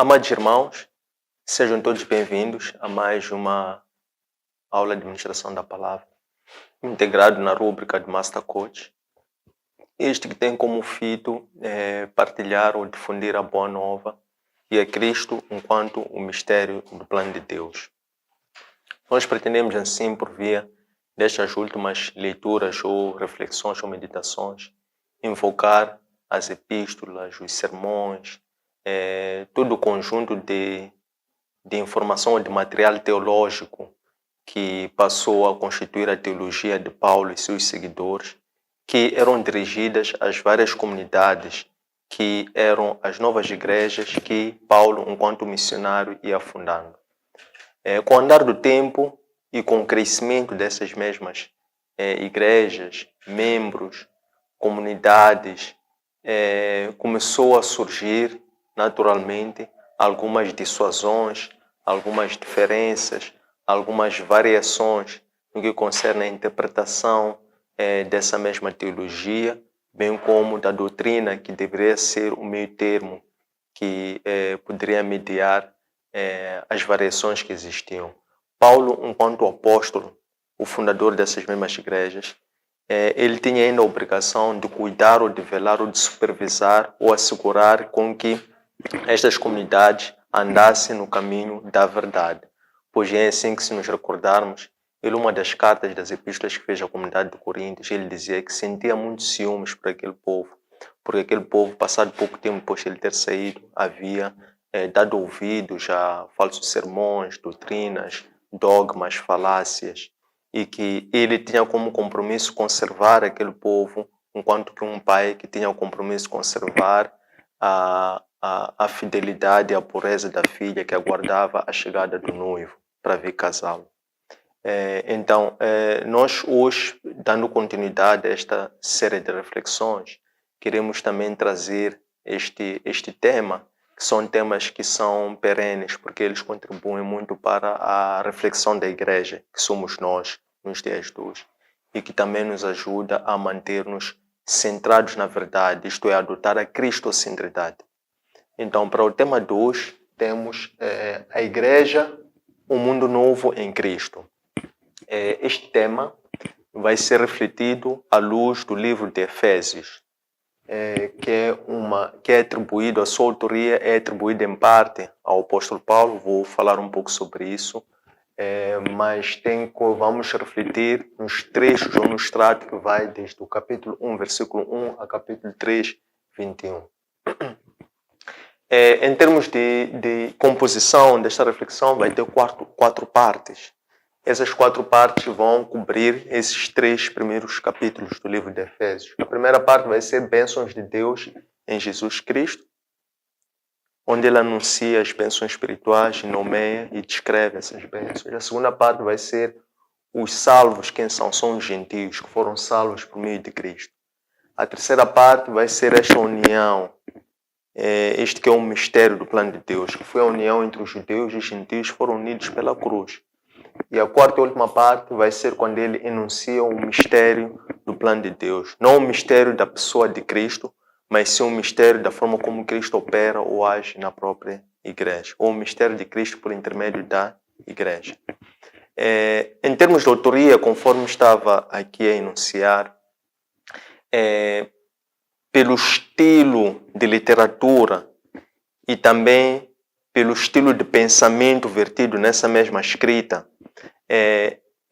Amados irmãos, sejam todos bem-vindos a mais uma aula de administração da palavra, integrado na rúbrica de Master Coach. Este que tem como fito partilhar ou difundir a boa nova e a Cristo enquanto o mistério do plano de Deus. Nós pretendemos assim, por via destas últimas leituras ou reflexões ou meditações, invocar as epístolas, os sermões, todo o conjunto de informação ou de material teológico que passou a constituir a teologia de Paulo e seus seguidores, que eram dirigidas às várias comunidades que eram as novas igrejas que Paulo, enquanto missionário, ia fundando. Com o andar do tempo e com o crescimento dessas mesmas igrejas, membros, comunidades, começou a surgir naturalmente algumas dissuasões, algumas diferenças, algumas variações no que concerne a interpretação dessa mesma teologia, bem como da doutrina que deveria ser o meio termo que poderia mediar as variações que existiam. Paulo, enquanto apóstolo, o fundador dessas mesmas igrejas, ele tinha ainda a obrigação de cuidar ou de velar ou de supervisar ou assegurar com que estas comunidades andassem no caminho da verdade. Pois é assim que, se nos recordarmos, ele, uma das cartas das epístolas que fez à comunidade de Coríntios, ele dizia que sentia muitos ciúmes por aquele povo, porque aquele povo, passado pouco tempo depois de ele ter saído, havia dado ouvidos a falsos sermões, doutrinas, dogmas, falácias, e que ele tinha como compromisso conservar aquele povo, enquanto que um pai que tinha o compromisso de conservar a fidelidade e a pureza da filha que aguardava a chegada do noivo para vir casá-lo. Então, nós hoje, dando continuidade a esta série de reflexões, queremos também trazer este tema, que são temas que são perenes, porque eles contribuem muito para a reflexão da igreja, que somos nós nos dias de hoje, e que também nos ajuda a manter-nos centrados na verdade, isto é, adotar a cristocentridade. Então, para o tema de hoje, temos a igreja, um mundo novo em Cristo. Este tema vai ser refletido à luz do livro de Efésios, que é atribuído, a sua autoria é atribuída em parte ao apóstolo Paulo. Vou falar um pouco sobre isso, mas vamos refletir nos trechos ou no extrato que vai desde o capítulo 1, versículo 1 a capítulo 3, 21. Em termos de composição desta reflexão, vai ter quatro partes. Essas 4 partes vão cobrir esses 3 primeiros capítulos do livro de Efésios. A primeira parte vai ser bênçãos de Deus em Jesus Cristo, onde ele anuncia as bênçãos espirituais, nomeia e descreve essas bênçãos. A segunda parte vai ser os salvos. Quem são? São os gentios que foram salvos por meio de Cristo. A terceira parte vai ser esta união, este que é um mistério do plano de Deus, que foi a união entre os judeus e os gentios que foram unidos pela cruz. E a quarta e última parte vai ser quando ele enuncia o mistério do plano de Deus. Não o mistério da pessoa de Cristo, mas sim o mistério da forma como Cristo opera ou age na própria igreja. Ou o mistério de Cristo por intermédio da igreja. Em termos de autoria, conforme estava aqui a enunciar, pelo estilo de literatura e também pelo estilo de pensamento vertido nessa mesma escrita,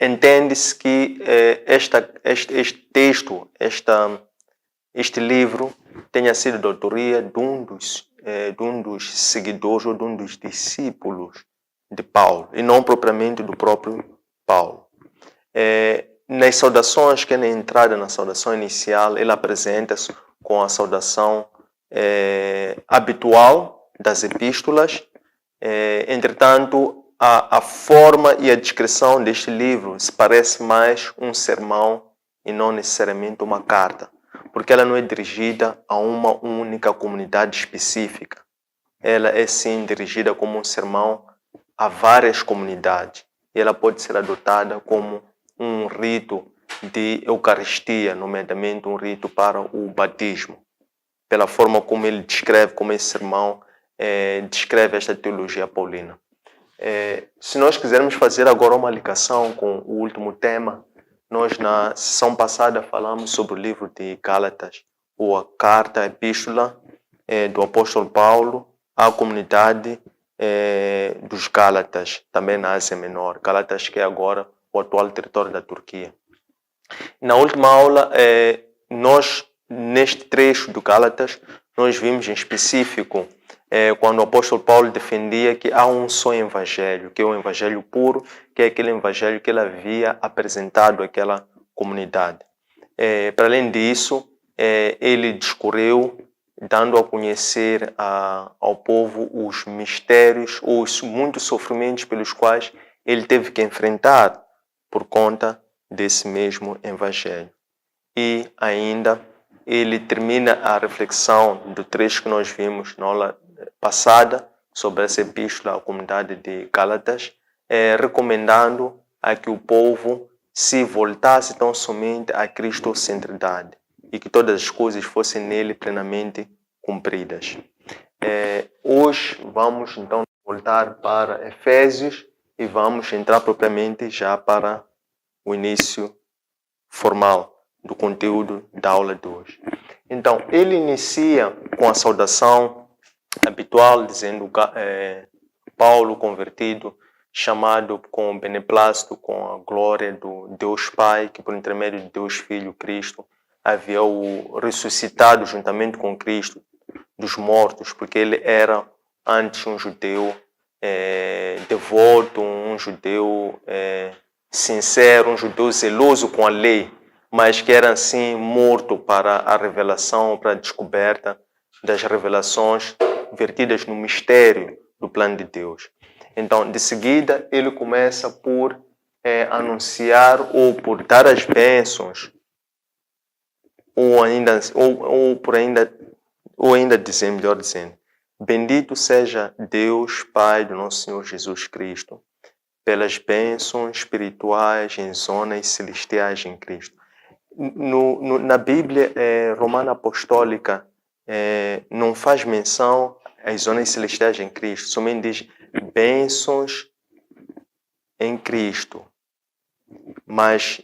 entende-se que este texto, este livro, tenha sido de autoria de um dos seguidores ou de um dos discípulos de Paulo, e não propriamente do próprio Paulo. Nas saudações, que é na entrada, na saudação inicial, ele apresenta-se com a saudação habitual das epístolas. Entretanto, a forma e a descrição deste livro se parece mais um sermão e não necessariamente uma carta, porque ela não é dirigida a uma única comunidade específica. Ela é sim dirigida como um sermão a várias comunidades, e ela pode ser adotada como um rito de Eucaristia, nomeadamente um rito para o batismo, pela forma como ele descreve como esse sermão descreve esta teologia paulina. Se nós quisermos fazer agora uma ligação com o último tema, nós na sessão passada falamos sobre o livro de Gálatas, ou a carta, a epístola do apóstolo Paulo à comunidade dos Gálatas, também na Ásia Menor. Gálatas, que é agora o atual território da Turquia. Na última aula, nós, neste trecho do Gálatas, nós vimos em específico quando o apóstolo Paulo defendia que há um só evangelho, que é o evangelho puro, que é aquele evangelho que ele havia apresentado àquela comunidade. Para além disso, ele discorreu, dando a conhecer ao povo os mistérios, os muitos sofrimentos pelos quais ele teve que enfrentar por conta desse mesmo evangelho. E ainda ele termina a reflexão do trecho que nós vimos na aula passada sobre essa epístola à comunidade de Gálatas, recomendando a que o povo se voltasse tão somente à cristocentridade e que todas as coisas fossem nele plenamente cumpridas. Hoje vamos então voltar para Efésios e vamos entrar propriamente já para o início formal do conteúdo da aula de hoje. Então, ele inicia com a saudação habitual, dizendo Paulo convertido, chamado com o beneplácito, com a glória do Deus Pai, que por intermédio de Deus Filho Cristo havia o ressuscitado juntamente com Cristo dos mortos, porque ele era antes um judeu devoto, um judeu sincero, um judeu zeloso com a lei, mas que era assim morto para a revelação, para a descoberta das revelações vertidas no mistério do plano de Deus. Então, de seguida, ele começa por anunciar ou por dar as bênçãos, ou ainda dizer, melhor dizendo, bendito seja Deus, Pai do nosso Senhor Jesus Cristo, pelas bênçãos espirituais em zonas celestiais em Cristo. Na Bíblia Romana Apostólica não faz menção às zonas celestiais em Cristo, somente diz bênçãos em Cristo. Mas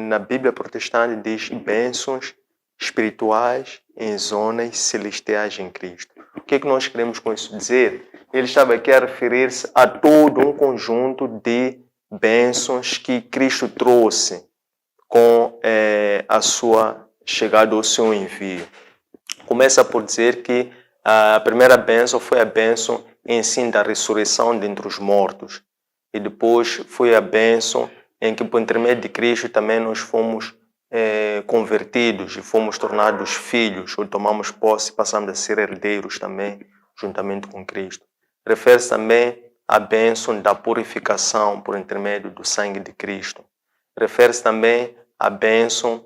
na Bíblia Protestante diz bênçãos espirituais em zonas celestiais em Cristo. O que é que nós queremos com isso dizer? Ele estava aqui a referir-se a todo um conjunto de bênçãos que Cristo trouxe com a sua chegada ou seu envio. Começa por dizer que a primeira bênção foi a bênção em si da ressurreição dentre os mortos. E depois foi a bênção em que, por intermédio de Cristo, também nós fomos convertidos e fomos tornados filhos, ou tomamos posse e passamos a ser herdeiros também, juntamente com Cristo. Refere-se também à bênção da purificação por intermédio do sangue de Cristo. Refere-se também à bênção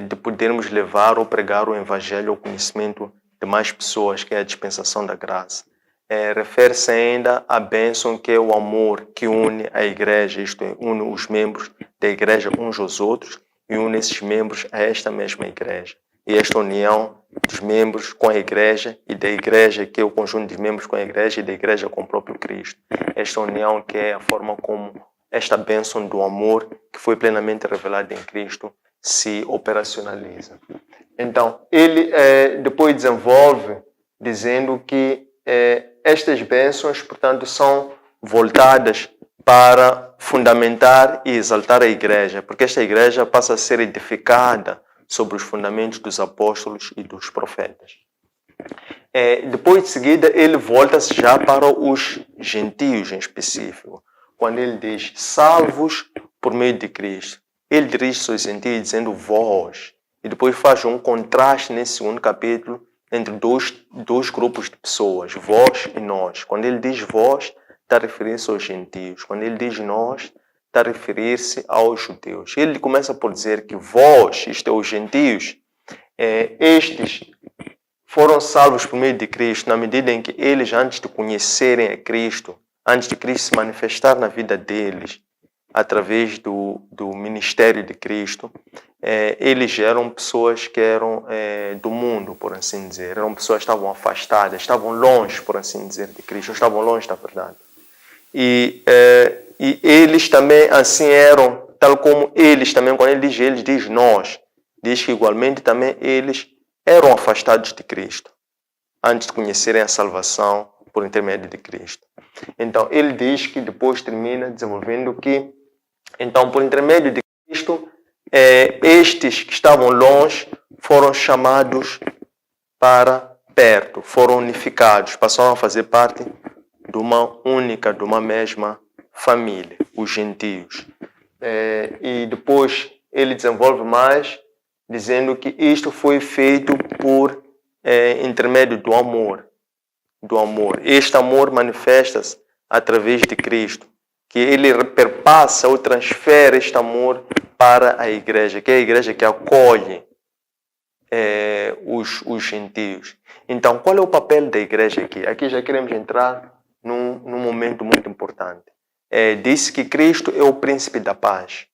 de podermos levar ou pregar o Evangelho ao conhecimento de mais pessoas, que é a dispensação da graça. Refere-se ainda à bênção que é o amor que une a igreja, isto é, une os membros da igreja uns aos outros e une esses membros a esta mesma igreja. E esta união dos membros com a igreja e da igreja, que é o conjunto de membros com a igreja e da igreja com o próprio Cristo. Esta união que é a forma como esta bênção do amor, que foi plenamente revelada em Cristo, se operacionaliza. Então, ele depois desenvolve dizendo que estas bênçãos, portanto, são voltadas para fundamentar e exaltar a igreja, porque esta igreja passa a ser edificada sobre os fundamentos dos apóstolos e dos profetas. Depois de seguida, ele volta-se já para os gentios em específico, quando ele diz salvos por meio de Cristo. Ele dirige-se aos gentios dizendo vós, e depois faz um contraste nesse segundo capítulo entre dois grupos de pessoas, vós e nós. Quando ele diz vós, está a referir-se aos gentios. Quando ele diz nós, está a referir-se aos judeus. Ele começa por dizer que vós, isto é, os gentios, estes foram salvos por meio de Cristo, na medida em que eles, antes de conhecerem a Cristo, antes de Cristo se manifestar na vida deles, através do ministério de Cristo, eles eram pessoas que eram do mundo, por assim dizer. Eram pessoas que estavam afastadas, estavam longe, por assim dizer, de Cristo, estavam longe da verdade. E eles também assim eram, tal como eles também, quando ele diz nós, diz que igualmente também eles eram afastados de Cristo, antes de conhecerem a salvação por intermédio de Cristo. Então, ele diz que depois termina desenvolvendo que, então, por intermédio de Cristo, estes que estavam longe foram chamados para perto, foram unificados, passaram a fazer parte de uma única, de uma mesma família, os gentios. E depois ele desenvolve mais, dizendo que isto foi feito por intermédio do amor. Do amor. Este amor manifesta-se através de Cristo, que ele perpassa ou transfere este amor para a igreja, que é a igreja que acolhe os gentios. Então, qual é o papel da igreja aqui? Aqui já queremos entrar num momento muito importante. Disse que Cristo é o príncipe da paz.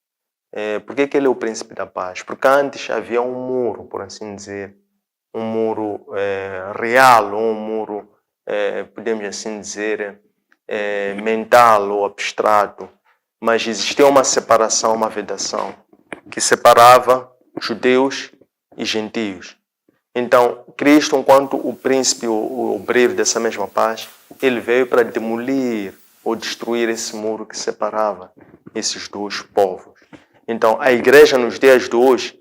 Por que ele é o príncipe da paz? Porque antes havia um muro, por assim dizer, um muro real, um muro, podemos assim dizer, mental ou abstrato, mas existia uma separação, uma vedação, que separava judeus e gentios. Então, Cristo, enquanto o príncipe, o obreiro dessa mesma paz, ele veio para demolir ou destruir esse muro que separava esses dois povos. Então, a igreja nos dias de hoje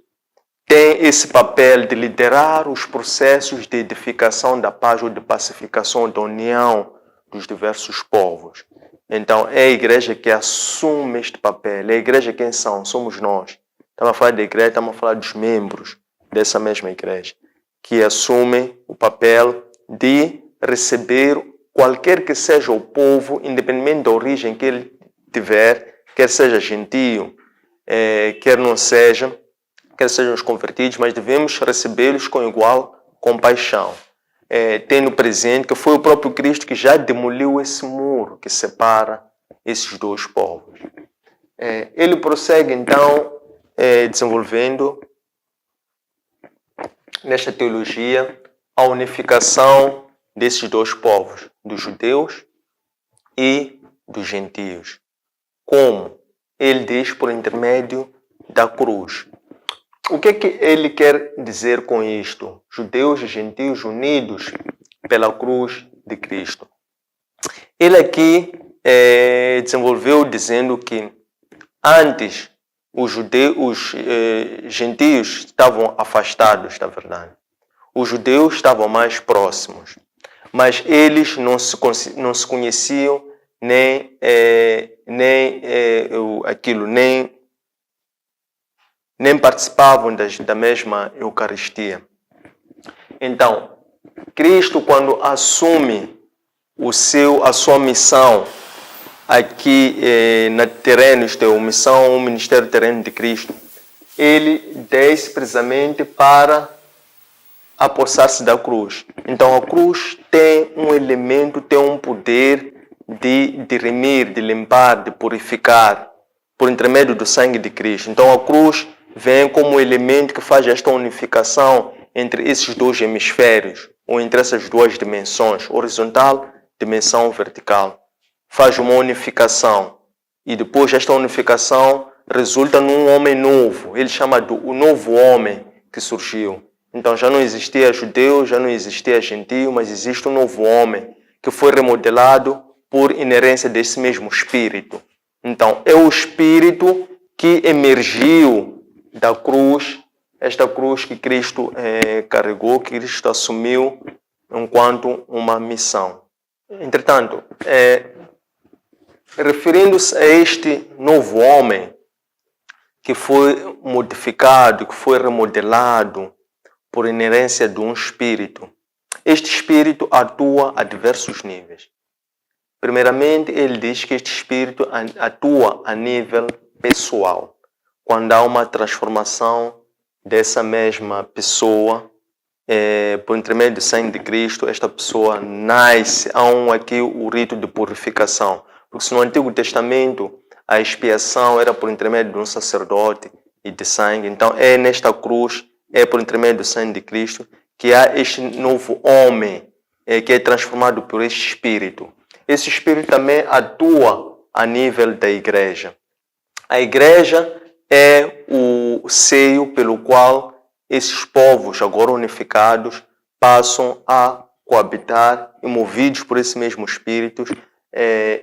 tem esse papel de liderar os processos de edificação da paz ou de pacificação, da união dos diversos povos. Então, é a igreja que assume este papel. É a igreja quem são? Somos nós. Estamos a falar da igreja, estamos a falar dos membros dessa mesma igreja, que assumem o papel de receber qualquer que seja o povo, independente da origem que ele tiver, quer seja gentio, quer não seja, quer sejam os convertidos, mas devemos recebê-los com igual compaixão, tendo presente que foi o próprio Cristo que já demoliu esse muro que separa esses dois povos. Ele prossegue então desenvolvendo nesta teologia a unificação desses dois povos, dos judeus e dos gentios. Como? Ele diz por intermédio da cruz. O que é que ele quer dizer com isto? Judeus e gentios unidos pela cruz de Cristo. Ele aqui desenvolveu dizendo que antes os gentios estavam afastados da verdade. Os judeus estavam mais próximos, mas eles não se conheciam nem participavam da mesma Eucaristia. Então, Cristo, quando assume a sua missão aqui na terreno, isto é, o ministério terreno de Cristo, ele desce precisamente para apossar-se da cruz. Então, a cruz tem um elemento, tem um poder de remir, de limpar, de purificar, por intermédio do sangue de Cristo. Então, a cruz vem como elemento que faz esta unificação entre esses dois hemisférios, ou entre essas duas dimensões, horizontal, dimensão vertical. Faz uma unificação. E depois esta unificação resulta num homem novo. Ele chama o novo homem que surgiu. Então já não existia judeu, já não existia gentio, mas existe um novo homem que foi remodelado por inerência desse mesmo Espírito. Então é o Espírito que emergiu da cruz, esta cruz que Cristo carregou, que Cristo assumiu enquanto uma missão. Entretanto, referindo-se a este novo homem que foi modificado, que foi remodelado por inerência de um espírito, este espírito atua a diversos níveis. Primeiramente, ele diz que este espírito atua a nível pessoal. Quando há uma transformação dessa mesma pessoa, por intermédio do sangue de Cristo, esta pessoa nasce, há aqui o rito de purificação. Porque se no Antigo Testamento a expiação era por intermédio de um sacerdote e de sangue. Então é nesta cruz, é por intermédio do sangue de Cristo, que há este novo homem que é transformado por este Espírito. Esse Espírito também atua a nível da igreja. A igreja é o seio pelo qual esses povos, agora unificados, passam a coabitar e, movidos por esse mesmo Espírito,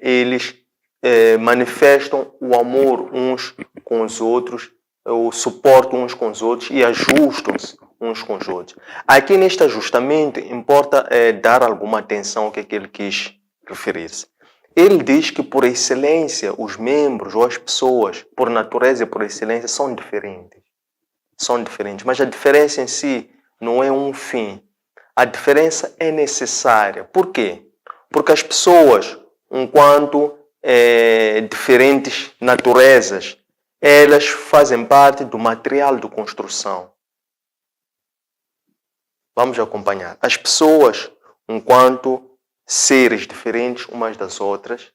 eles manifestam o amor uns com os outros, o suporte uns com os outros e ajustam-se uns com os outros. Aqui neste ajustamento importa dar alguma atenção ao que é que ele quis referir-se. Ele diz que por excelência os membros ou as pessoas, por natureza e por excelência, são diferentes. São diferentes, mas a diferença em si não é um fim. A diferença é necessária. Por quê? Porque as pessoas, enquanto diferentes naturezas, elas fazem parte do material de construção. Vamos acompanhar. As pessoas, enquanto seres diferentes umas das outras,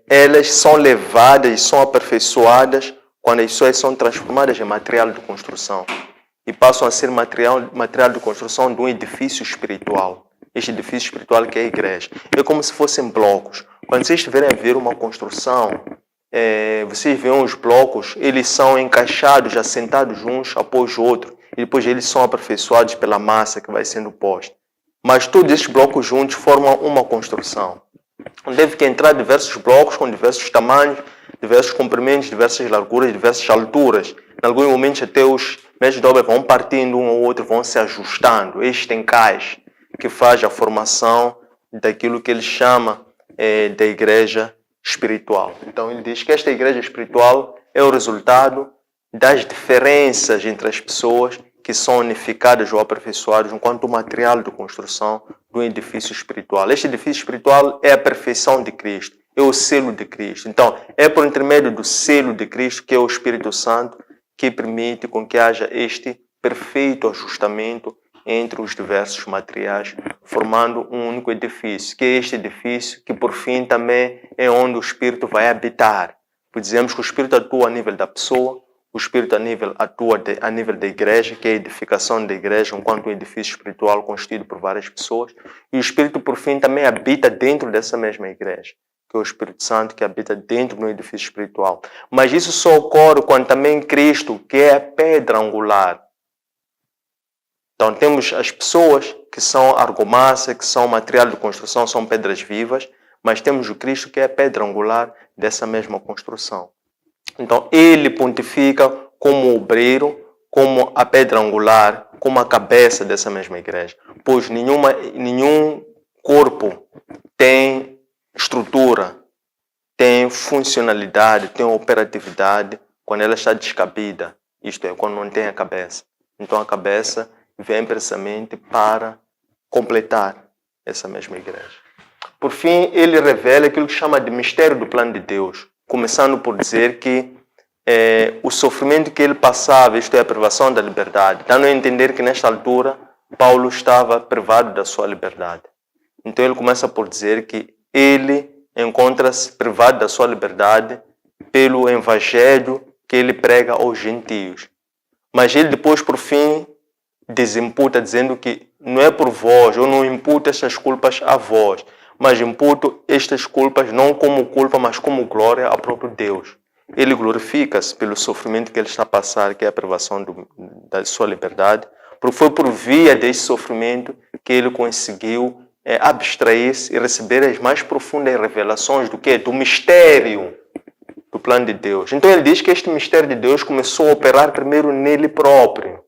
elas são levadas e são aperfeiçoadas quando as pessoas são transformadas em material de construção e passam a ser material de construção de um edifício espiritual. Este edifício espiritual que é a igreja. É como se fossem blocos. Quando vocês estiverem a ver uma construção, vocês veem os blocos, eles são encaixados, assentados uns após o outro, e depois eles são aperfeiçoados pela massa que vai sendo posta. Mas todos esses blocos juntos formam uma construção. Deve que entrar diversos blocos com diversos tamanhos, diversos comprimentos, diversas larguras, diversas alturas. Em alguns momentos até os mestres de obra vão partindo um ao outro, vão se ajustando. Este encaixe que faz a formação daquilo que ele chama da igreja espiritual. Então ele diz que esta igreja espiritual é o resultado das diferenças entre as pessoas que são unificadas ou aperfeiçoadas enquanto material de construção do edifício espiritual. Este edifício espiritual é a perfeição de Cristo, é o selo de Cristo. Então, é por intermédio do selo de Cristo, que é o Espírito Santo, que permite com que haja este perfeito ajustamento entre os diversos materiais, formando um único edifício, que é este edifício que, por fim, também é onde o Espírito vai habitar. Pois dizemos que o Espírito atua a nível da pessoa, o Espírito atua a nível da igreja, que é a edificação da igreja, enquanto um edifício espiritual constituído por várias pessoas. E o Espírito, por fim, também habita dentro dessa mesma igreja, que é o Espírito Santo, que habita dentro do edifício espiritual. Mas isso só ocorre quando também Cristo, que é a pedra angular. Então temos as pessoas que são argamassa, que são material de construção, são pedras vivas, mas temos o Cristo, que é a pedra angular dessa mesma construção. Então, ele pontifica como obreiro, como a pedra angular, como a cabeça dessa mesma igreja. Pois nenhum corpo tem estrutura, tem funcionalidade, tem operatividade quando ela está descabida. Isto é, quando não tem a cabeça. Então, a cabeça vem precisamente para completar essa mesma igreja. Por fim, ele revela aquilo que chama de mistério do plano de Deus. Começando por dizer que o sofrimento que ele passava, isto é, a privação da liberdade, dando a entender que nesta altura Paulo estava privado da sua liberdade. Então ele começa por dizer que ele encontra-se privado da sua liberdade pelo evangelho que ele prega aos gentios. Mas ele depois, por fim, desimputa, dizendo que não é por vós, eu não imputo estas culpas a vós, mas imputo estas culpas não como culpa, mas como glória ao próprio Deus. Ele glorifica-se pelo sofrimento que ele está a passar, que é a privação da sua liberdade, porque foi por via desse sofrimento que ele conseguiu abstrair-se e receber as mais profundas revelações do que? Do mistério do plano de Deus. Então ele diz que este mistério de Deus começou a operar primeiro nele próprio,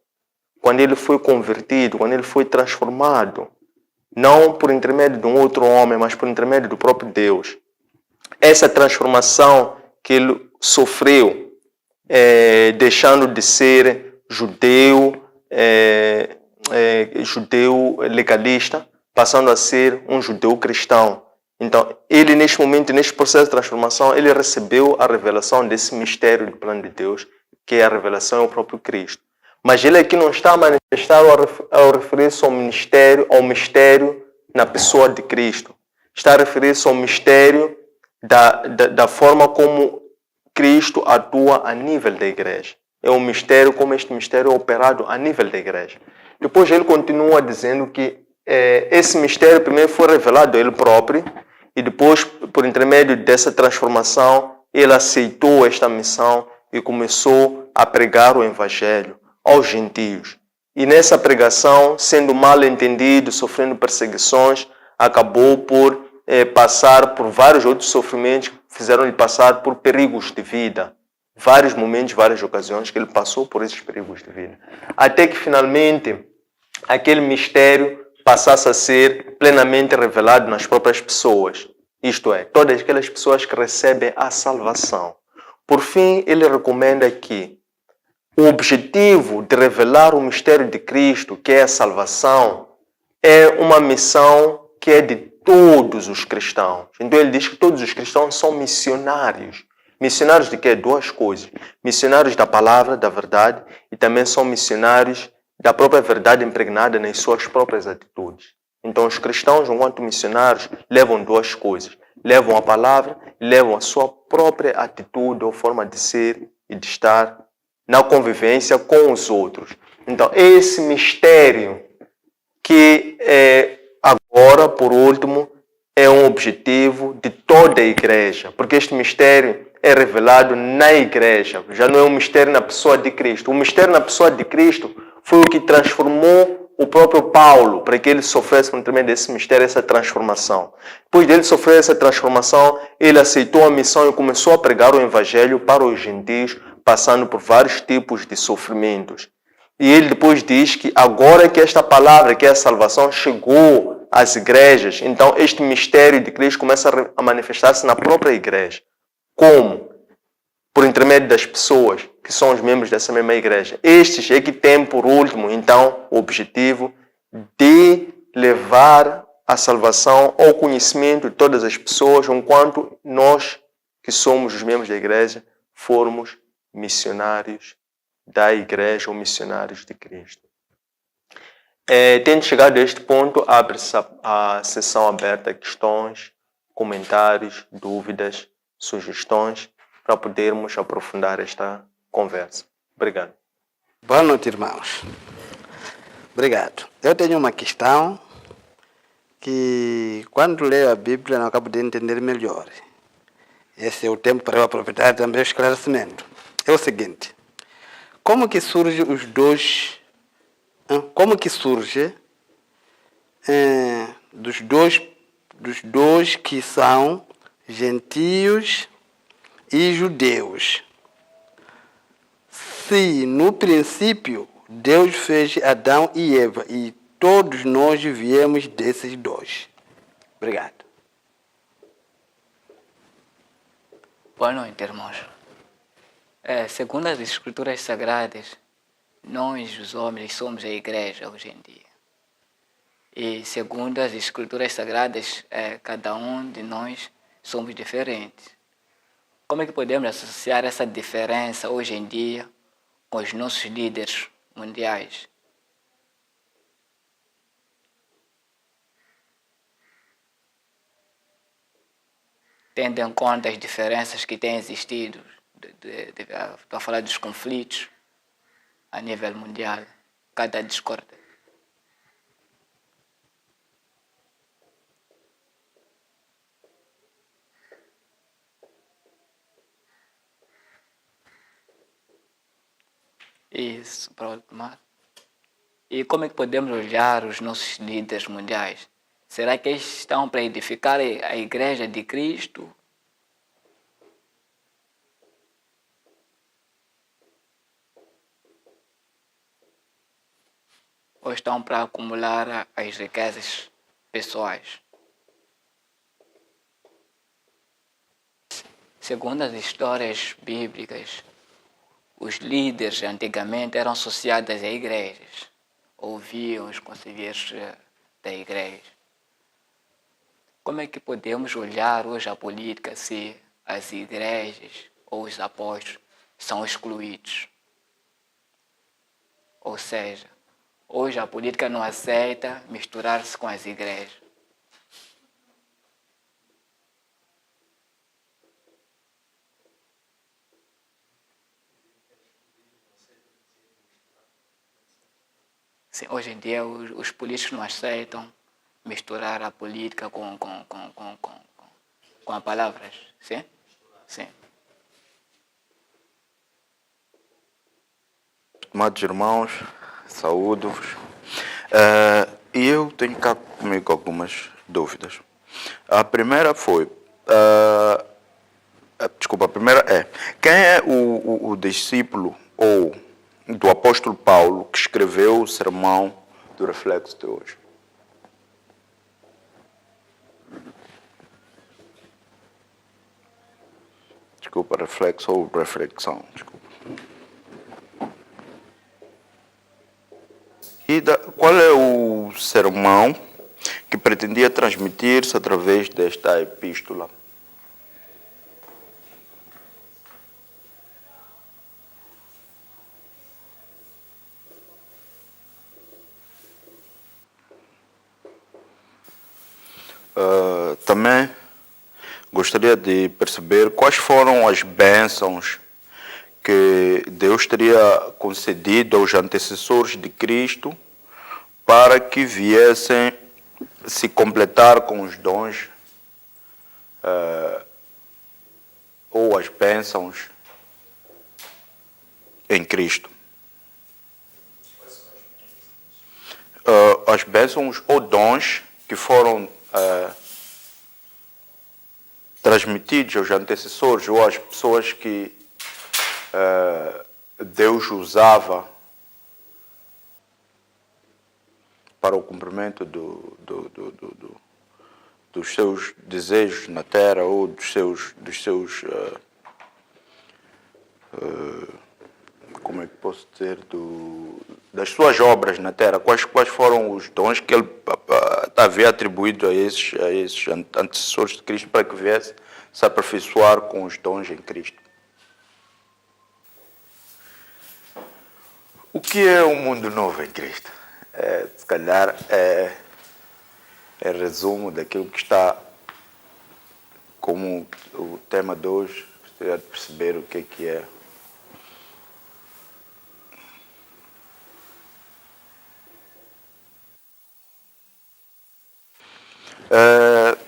quando ele foi convertido, quando ele foi transformado. Não por intermédio de um outro homem, mas por intermédio do próprio Deus. Essa transformação que ele sofreu, deixando de ser judeu legalista, passando a ser um judeu cristão. Então, ele neste momento, neste processo de transformação, ele recebeu a revelação desse mistério do plano de Deus, que é a revelação ao próprio Cristo. Mas ele aqui não está a manifestar ao referir-se ao mistério na pessoa de Cristo. Está a referir-se ao mistério da forma como Cristo atua a nível da igreja. É um mistério, como este mistério é operado a nível da igreja. Depois ele continua dizendo que esse mistério primeiro foi revelado a ele próprio e depois, por intermédio dessa transformação, ele aceitou esta missão e começou a pregar o evangelho aos gentios. E nessa pregação, sendo mal entendido, sofrendo perseguições, acabou por passar por vários outros sofrimentos que fizeram-lhe passar por perigos de vida. Vários momentos, várias ocasiões que ele passou por esses perigos de vida. Até que finalmente aquele mistério passasse a ser plenamente revelado nas próprias pessoas. Isto é, todas aquelas pessoas que recebem a salvação. Por fim, ele recomenda que o objetivo de revelar o mistério de Cristo, que é a salvação, é uma missão que é de todos os cristãos. Então ele diz que todos os cristãos são missionários. Missionários de quê? Duas coisas. Missionários da palavra, da verdade, e também são missionários da própria verdade impregnada nas suas próprias atitudes. Então os cristãos, enquanto missionários, levam duas coisas. Levam a palavra e levam a sua própria atitude ou forma de ser e de estar na convivência com os outros. Então esse mistério que agora, por último, é um objetivo de toda a igreja, porque este mistério é revelado na igreja, já não é um mistério na pessoa de Cristo. O mistério na pessoa de Cristo foi o que transformou o próprio Paulo, para que ele sofresse por intermédio desse mistério, essa transformação. Depois dele sofrer essa transformação, ele aceitou a missão e começou a pregar o evangelho para os gentios, passando por vários tipos de sofrimentos. E ele depois diz que agora que esta palavra, que é a salvação, chegou às igrejas, então este mistério de Cristo começa a manifestar-se na própria igreja. Como? Por intermédio das pessoas que são os membros dessa mesma igreja. Estes é que têm, por último, então, o objetivo de levar a salvação ao conhecimento de todas as pessoas, enquanto nós, que somos os membros da igreja, formos missionários da igreja ou missionários de Cristo. Tendo chegado a este ponto, abre-se a sessão aberta a questões, comentários, dúvidas, sugestões, para podermos aprofundar esta conversa. Obrigado. Boa noite, irmãos. Obrigado. Eu tenho uma questão que, quando leio a Bíblia, não acabo de entender melhor. Esse é o tempo para eu aproveitar também o esclarecimento. É o seguinte: como que surge os dois? Como que surge dos dois que são gentios e judeus? Se no princípio Deus fez Adão e Eva e todos nós viemos desses dois. Obrigado. Boa noite, irmãos. Segundo as Escrituras Sagradas, nós, os homens, somos a igreja hoje em dia. E segundo as Escrituras Sagradas, cada um de nós somos diferentes. Como é que podemos associar essa diferença hoje em dia com os nossos líderes mundiais? Tendo em conta as diferenças que têm existido, estou a falar dos conflitos a nível mundial, cada discórdia. Isso, para ultimar. E como é que podemos olhar os nossos líderes mundiais? Será que eles estão para edificar a igreja de Cristo? Ou estão para acumular as riquezas pessoais? Segundo as histórias bíblicas, os líderes antigamente eram associados a igrejas, ouviam os conselheiros da igreja. Como é que podemos olhar hoje a política se as igrejas ou os apóstolos são excluídos? Ou seja, hoje a política não aceita misturar-se com as igrejas. Sim, hoje em dia os políticos não aceitam misturar a política com as palavras. Sim? Sim. Amados irmãos, saúdo-vos. E eu tenho cá comigo algumas dúvidas. A primeira foi. Desculpa, a primeira é: quem é o discípulo ou do apóstolo Paulo que escreveu o sermão do reflexo de hoje? Desculpa, reflexo ou reflexão. Desculpa. E qual é o sermão que pretendia transmitir-se através desta epístola? Também gostaria de perceber quais foram as bênçãos que Deus teria concedido aos antecessores de Cristo para que viessem se completar com os dons ou as bênçãos em Cristo. As bênçãos ou dons que foram transmitidos aos antecessores ou às pessoas que Deus usava para o cumprimento dos seus desejos na terra ou dos seus como é que posso dizer, das suas obras na terra. Quais foram os dons que ele havia atribuído a esses antecessores de Cristo para que viesse se aperfeiçoar com os dons em Cristo? O que é um mundo novo em Cristo? Se calhar é resumo daquilo que está como o tema de hoje. Gostaria de perceber o que é.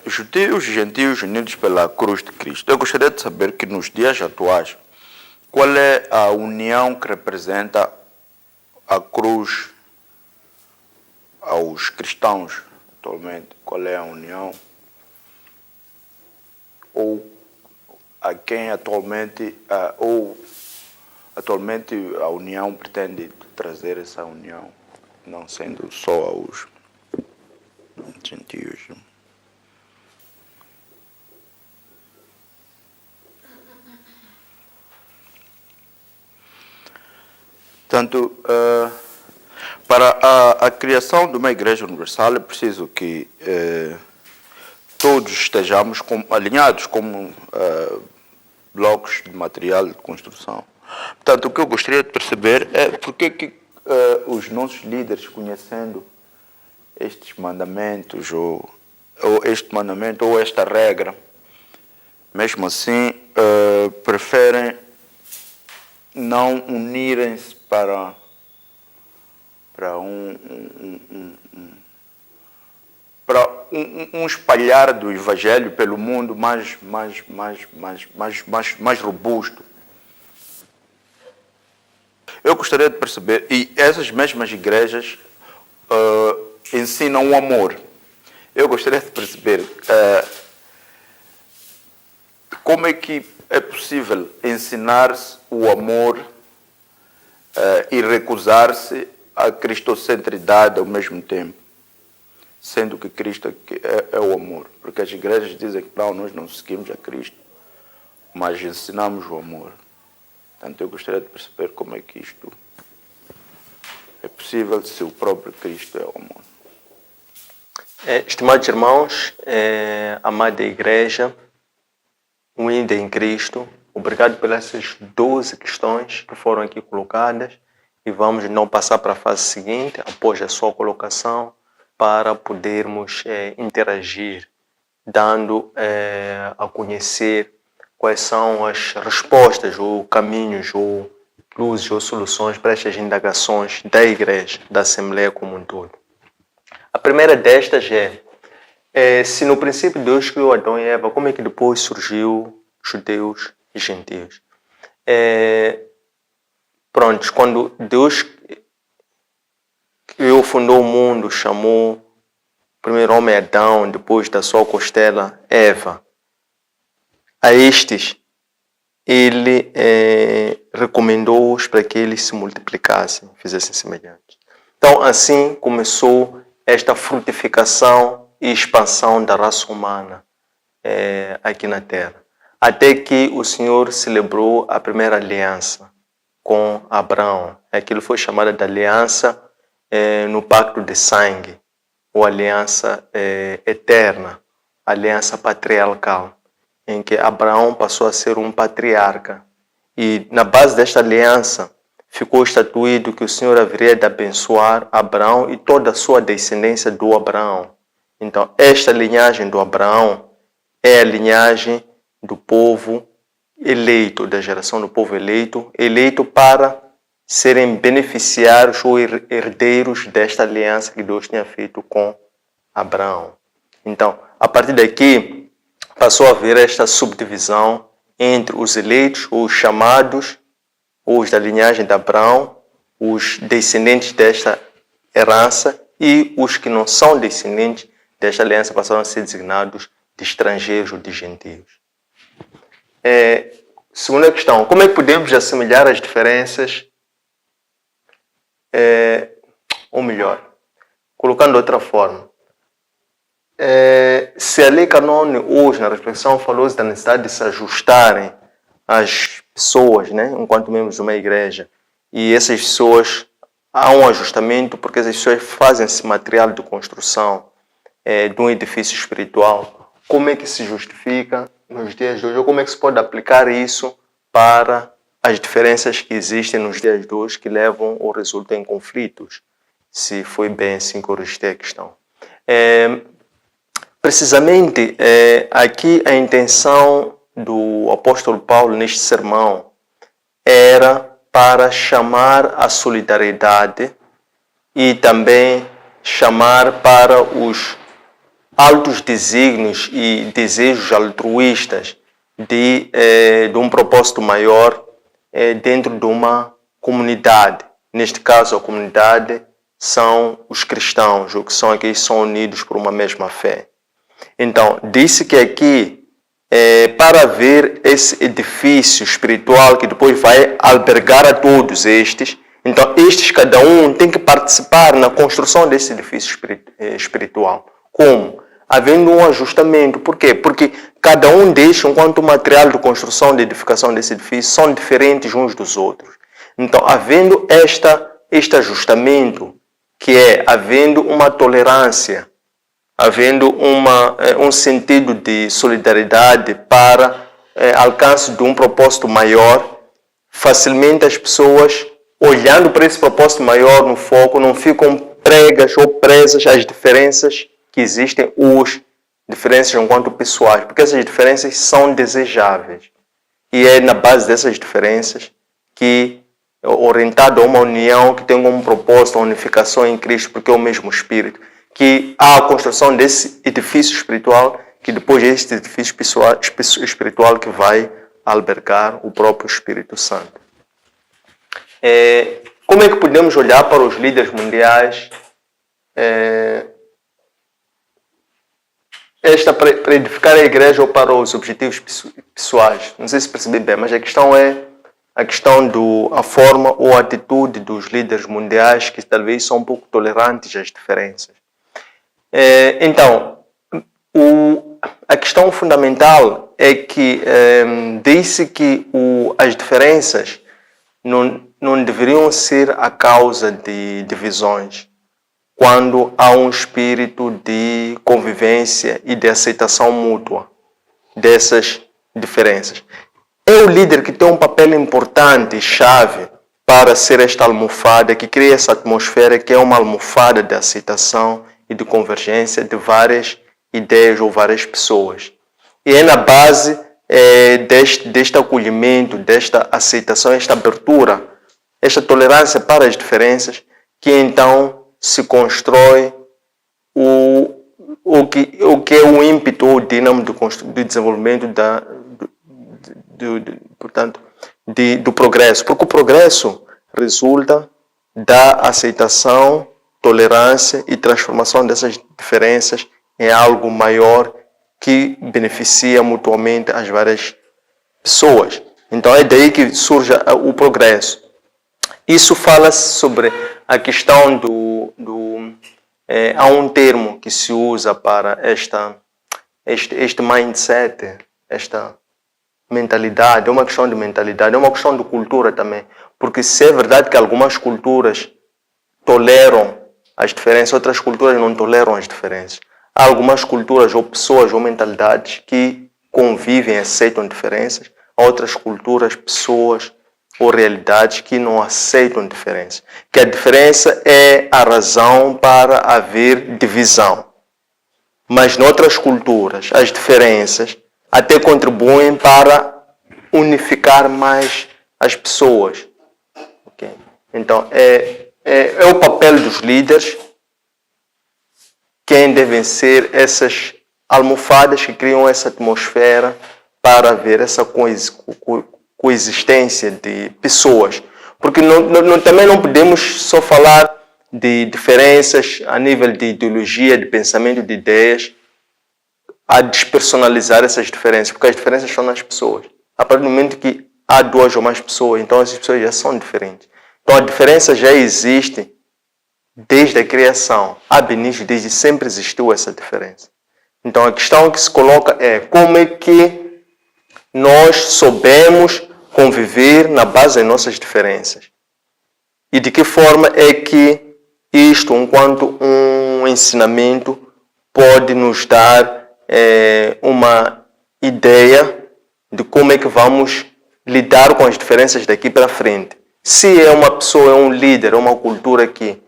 Judeus e gentios unidos pela cruz de Cristo. Eu gostaria de saber que nos dias atuais, qual é a união que representa a cruz aos cristãos atualmente? Qual é a união? Ou a quem atualmente, atualmente a união pretende trazer essa união, não sendo só aos gentios? Portanto, para a criação de uma igreja universal é preciso que todos estejamos alinhados como blocos de material de construção. Portanto, o que eu gostaria de perceber é porque que os nossos líderes, conhecendo estes mandamentos, ou este mandamento, ou esta regra, mesmo assim, preferem não unirem-se para um espalhar do Evangelho pelo mundo mais robusto. Eu gostaria de perceber, e essas mesmas igrejas ensinam o amor. Eu gostaria de perceber como é que é possível ensinar-se o amor e recusar-se à cristocentridade ao mesmo tempo, sendo que Cristo é o amor. Porque as igrejas dizem que não, nós não seguimos a Cristo, mas ensinamos o amor. Portanto, eu gostaria de perceber como é que isto é possível se o próprio Cristo é o amor. Estimados irmãos, amada igreja, unida em Cristo, obrigado pelas 12 questões que foram aqui colocadas e vamos então passar para a fase seguinte, após a sua colocação, para podermos interagir, dando a conhecer quais são as respostas ou caminhos ou luzes ou soluções para estas indagações da Igreja, da Assembleia como um todo. A primeira destas se no princípio Deus criou Adão e Eva, como é que depois surgiu judeus e gentios? Pronto, quando Deus criou, fundou o mundo, chamou o primeiro homem Adão, depois da sua costela Eva. A estes, ele recomendou-os para que eles se multiplicassem, fizessem semelhantes. Então, assim começou esta frutificação e expansão da raça humana aqui na Terra. Até que o Senhor celebrou a primeira aliança com Abraão. Aquilo foi chamado de aliança no pacto de sangue, ou aliança eterna, aliança patriarcal, em que Abraão passou a ser um patriarca. E na base desta aliança ficou estatuído que o Senhor haveria de abençoar Abraão e toda a sua descendência do Abraão. Então, esta linhagem do Abraão é a linhagem do povo eleito, da geração do povo eleito, eleito para serem beneficiários ou herdeiros desta aliança que Deus tinha feito com Abraão. Então, a partir daqui, passou a haver esta subdivisão entre os eleitos, os chamados, os da linhagem de Abraão, os descendentes desta herança, e os que não são descendentes desta aliança passaram a ser designados de estrangeiros ou de gentios. Segunda questão, como é que podemos assimilar as diferenças, ou melhor, colocando de outra forma, se a lei canônica hoje na reflexão falou-se da necessidade de se ajustarem as pessoas, né, enquanto membros de uma igreja, e essas pessoas, há um ajustamento porque essas pessoas fazem-se material de construção de um edifício espiritual. Como é que se justifica nos dias de hoje, ou como é que se pode aplicar isso para as diferenças que existem nos dias de hoje que levam ou resultam em conflitos? Se foi bem assim que eu registrei a questão. Precisamente, aqui a intenção do apóstolo Paulo neste sermão era para chamar a solidariedade e também chamar para os altos desígnios e desejos altruístas de um propósito maior dentro de uma comunidade. Neste caso, a comunidade são os cristãos, ou que são aqueles que são unidos por uma mesma fé. Então, disse que aqui, para haver esse edifício espiritual que depois vai albergar a todos estes, então estes, cada um, tem que participar na construção desse edifício espiritual. Como? Havendo um ajustamento. Por quê? Porque cada um destes, enquanto material de construção, de edificação desse edifício, são diferentes uns dos outros. Então, havendo este ajustamento, que havendo uma tolerância, havendo um sentido de solidariedade para alcance de um propósito maior, facilmente as pessoas, olhando para esse propósito maior no foco, não ficam pregas ou presas às diferenças que existem, diferenças enquanto pessoais, porque essas diferenças são desejáveis. E é na base dessas diferenças que, orientado a uma união que tem como propósito a unificação em Cristo, porque é o mesmo Espírito, que há a construção desse edifício espiritual, que depois é este edifício espiritual que vai albergar o próprio Espírito Santo. Como é que podemos olhar para os líderes mundiais para edificar a igreja ou para os objetivos pessoais? Não sei se percebi bem, mas a questão é a forma ou a atitude dos líderes mundiais que talvez são um pouco tolerantes às diferenças. Então, a questão fundamental é que disse que as diferenças não deveriam ser a causa de divisões, quando há um espírito de convivência e de aceitação mútua dessas diferenças. É o líder que tem um papel importante, chave, para ser esta almofada, que cria essa atmosfera que é uma almofada de aceitação e de convergência de várias ideias ou várias pessoas. E é na base deste acolhimento, desta aceitação, esta abertura esta tolerância para as diferenças, que então se constrói o que é o ímpeto ou o dínamo do desenvolvimento portanto, do progresso. Porque o progresso resulta da aceitação, tolerância e transformação dessas diferenças em algo maior que beneficia mutuamente as várias pessoas. Então é daí que surge o progresso. Isso fala sobre a questão há um termo que se usa para este mindset, esta mentalidade. É uma questão de mentalidade, é uma questão de cultura também. Porque se é verdade que algumas culturas toleram as diferenças, outras culturas não toleram as diferenças. Há algumas culturas ou pessoas ou mentalidades que convivem e aceitam diferenças. Há outras culturas, pessoas ou realidades que não aceitam diferença. Que a diferença é a razão para haver divisão. Mas noutras culturas, as diferenças até contribuem para unificar mais as pessoas. Okay? Então, é o papel dos líderes quem devem ser essas almofadas que criam essa atmosfera para haver essa coexistência de pessoas. Porque também não podemos só falar de diferenças a nível de ideologia, de pensamento, de ideias, a despersonalizar essas diferenças, porque as diferenças estão nas pessoas. A partir do momento que há duas ou mais pessoas, então essas pessoas já são diferentes. Então a diferença já existe desde a criação. Ab initio, desde sempre existiu essa diferença. Então a questão que se coloca é como é que nós soubemos conviver na base das nossas diferenças. E de que forma é que isto, enquanto um ensinamento, pode nos dar uma ideia de como é que vamos lidar com as diferenças daqui para frente. Se é uma pessoa, é um líder, é uma cultura que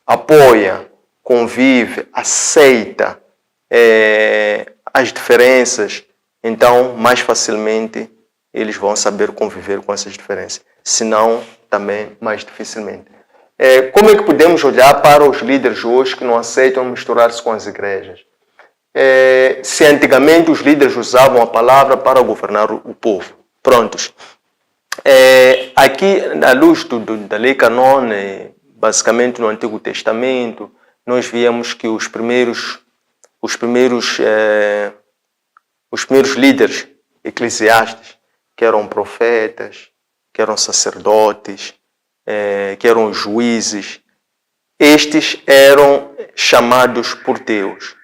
apoia, convive, aceita as diferenças, então mais facilmente eles vão saber conviver com essas diferenças. Se não, também mais dificilmente. Como é que podemos olhar para os líderes hoje que não aceitam misturar-se com as igrejas? Se antigamente os líderes usavam a palavra para governar o povo. Prontos. Aqui, à luz da lei canônica, basicamente no Antigo Testamento, nós víamos que os primeiros líderes eclesiásticos, que eram profetas, que eram sacerdotes, que eram juízes, estes eram chamados por Deus.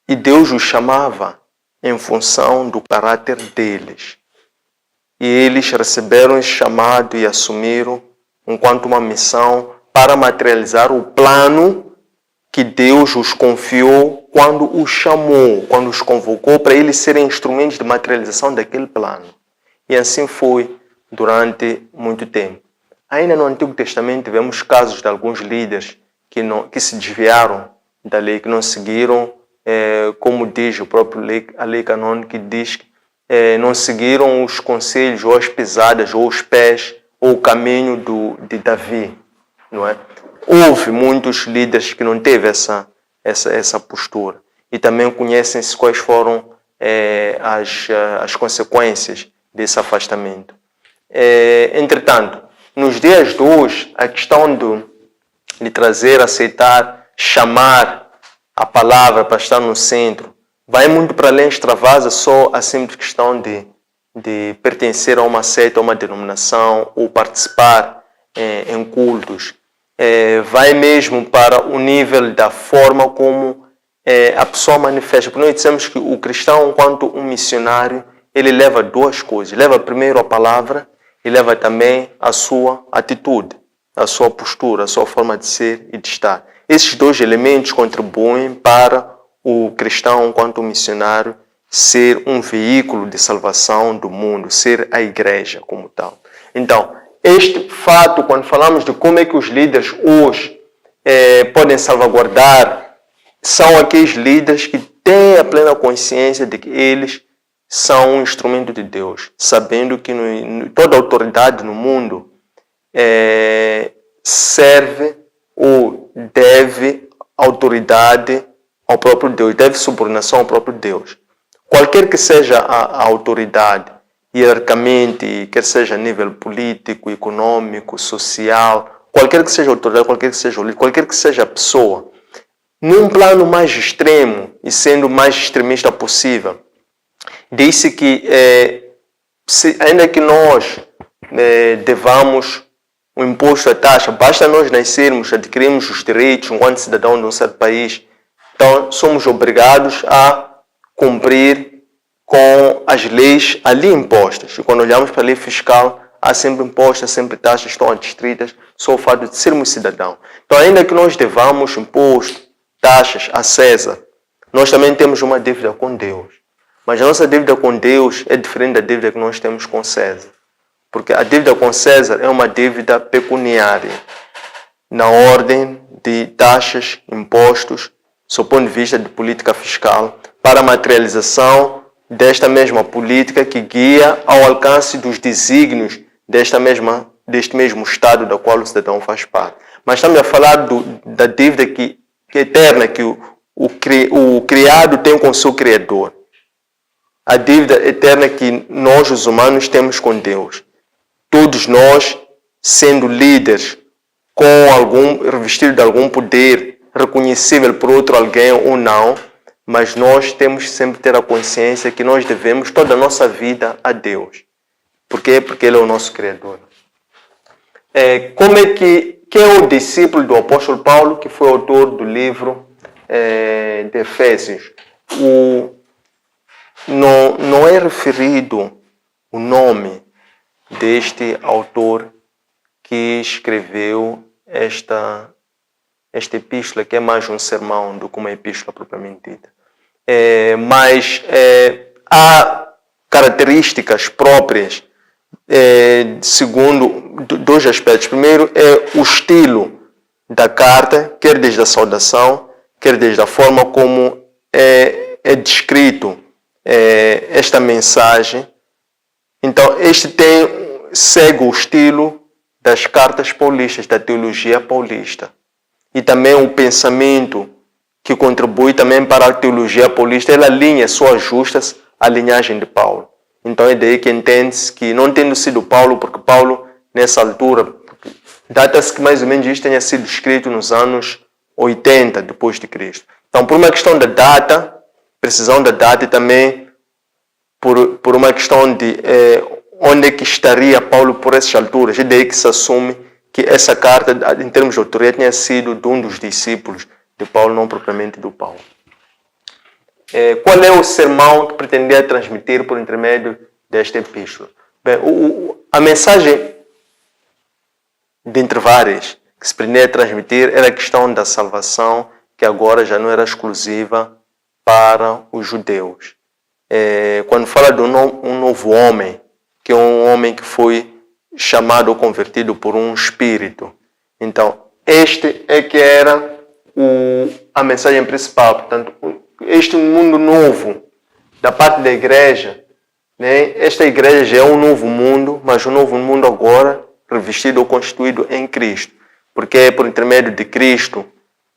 E Deus os chamava em função do caráter deles. E eles receberam esse chamado e assumiram enquanto uma missão para materializar o plano que Deus os confiou quando os chamou, quando os convocou para eles serem instrumentos de materialização daquele plano. E assim foi durante muito tempo. Ainda no Antigo Testamento vemos casos de alguns líderes que se desviaram da lei, que não seguiram, como diz o próprio a lei canônica, que diz que não seguiram os conselhos ou as pisadas ou os pés ou o caminho de Davi, não é? Houve muitos líderes que não teve essa postura e também conhecem-se quais foram as consequências desse afastamento. Entretanto, nos dias de hoje, a questão de trazer, aceitar, chamar a palavra para estar no centro vai muito para além, extravasa só a simples questão de pertencer a uma seita, a uma denominação ou participar em cultos. Vai mesmo para o nível da forma como a pessoa manifesta. Porque nós dissemos que o cristão, enquanto um missionário, ele leva duas coisas. Leva primeiro a palavra e leva também a sua atitude, a sua postura, a sua forma de ser e de estar. Esses dois elementos contribuem para o cristão, enquanto missionário, ser um veículo de salvação do mundo, ser a igreja como tal. Então, este fato, quando falamos de como é que os líderes hoje podem salvaguardar, são aqueles líderes que têm a plena consciência de que eles são um instrumento de Deus, sabendo que toda autoridade no mundo serve ou deve autoridade ao próprio Deus, deve subordinação ao próprio Deus. Qualquer que seja a autoridade, hierarquicamente, quer seja a nível político, econômico, social, qualquer que seja a autoridade, qualquer que seja o líder, qualquer que seja a pessoa, num plano mais extremo e sendo o mais extremista possível, disse que ainda que nós devamos o imposto, a taxa, basta nós nascermos, adquirirmos os direitos enquanto cidadão de um certo país, então somos obrigados a cumprir com as leis ali impostas. E quando olhamos para a lei fiscal, há sempre impostos, há sempre taxas que estão adstritas, só o fato de sermos cidadão. Então, ainda que nós devamos imposto, taxas a César, nós também temos uma dívida com Deus. Mas a nossa dívida com Deus é diferente da dívida que nós temos com César. Porque a dívida com César é uma dívida pecuniária, na ordem de taxas, impostos, sob o ponto de vista de política fiscal, para a materialização desta mesma política que guia ao alcance dos desígnios deste mesmo Estado da qual o cidadão faz parte. Mas estamos a falar da dívida que é eterna, que o criado tem com o seu Criador. A dívida eterna que nós, os humanos, temos com Deus. Todos nós, sendo líderes, revestidos de algum poder reconhecível por outro alguém ou não, mas nós temos que sempre ter a consciência que nós devemos toda a nossa vida a Deus. Por quê? Porque Ele é o nosso Criador. Quem é o discípulo do apóstolo Paulo, que foi autor do livro de Efésios? Não é referido o nome deste autor que escreveu esta epístola, que é mais um sermão do que uma epístola propriamente dita. Mas há características próprias, segundo dois aspectos. Primeiro é o estilo da carta, quer desde a saudação, quer desde a forma como é descrito esta mensagem. Então, segue o estilo das cartas paulistas, da teologia paulista. E também o pensamento que contribui também para a teologia paulista, ela alinha suas justas à linhagem de Paulo. Então é daí que entende-se que, não tendo sido Paulo, porque Paulo, nessa altura, data-se que mais ou menos isto tenha sido escrito nos anos 80 depois de Cristo. Então, por uma questão da data, precisão da data, e também por uma questão de onde é que estaria Paulo por essas alturas, é daí que se assume que essa carta, em termos de autoria, tinha sido de um dos discípulos de Paulo, não propriamente do Paulo. Qual é o sermão que pretendia transmitir por intermédio desta epístola? Bem, a mensagem, dentre várias, que se pretendia transmitir era a questão da salvação, que agora já não era exclusiva para os judeus. Quando fala de um novo homem, que é um homem que foi chamado ou convertido por um espírito. Então, este é que era a mensagem principal. Portanto, este mundo novo da parte da igreja, né? Esta igreja já é um novo mundo, mas um novo mundo agora revestido ou constituído em Cristo. Porque é por intermédio de Cristo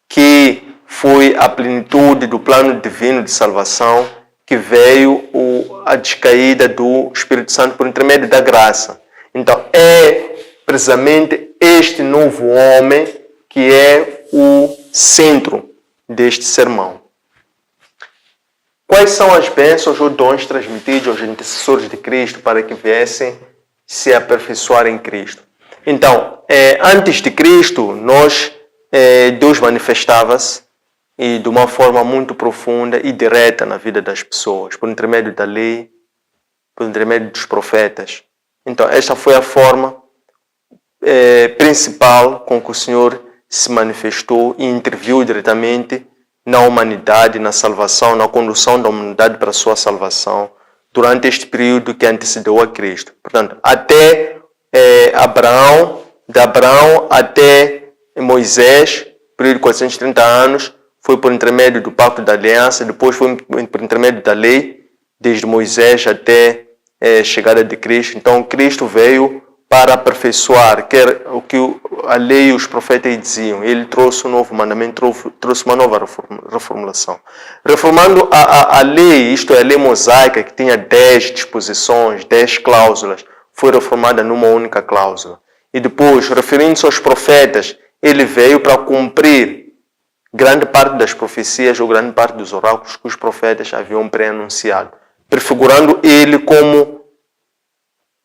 que foi a plenitude do plano divino de salvação, que veio a descaída do Espírito Santo por intermédio da graça. Então, é precisamente este novo homem que é o centro deste sermão. Quais são as bênçãos ou dons transmitidos aos antecessores de Cristo para que viessem se aperfeiçoar em Cristo? Então, antes de Cristo, Deus manifestava-se e de uma forma muito profunda e direta na vida das pessoas, por intermédio da lei, por intermédio dos profetas. Então, esta foi a forma principal com que o Senhor se manifestou e interviu diretamente na humanidade, na salvação, na condução da humanidade para a sua salvação, durante este período que antecedeu a Cristo. Portanto, até Abraão, de Abraão até Moisés, período de 430 anos, foi por intermédio do Pacto da Aliança, depois foi por intermédio da lei, desde Moisés até a chegada de Cristo. Então, Cristo veio para aperfeiçoar, quer o que a lei e os profetas diziam. Ele trouxe um novo mandamento, trouxe uma nova reformulação. Reformando a lei, isto é, a lei mosaica, que tinha 10 disposições, 10 cláusulas, foi reformada numa única cláusula. E depois, referindo-se aos profetas, ele veio para cumprir grande parte das profecias ou grande parte dos oráculos que os profetas haviam pré-anunciado, prefigurando ele como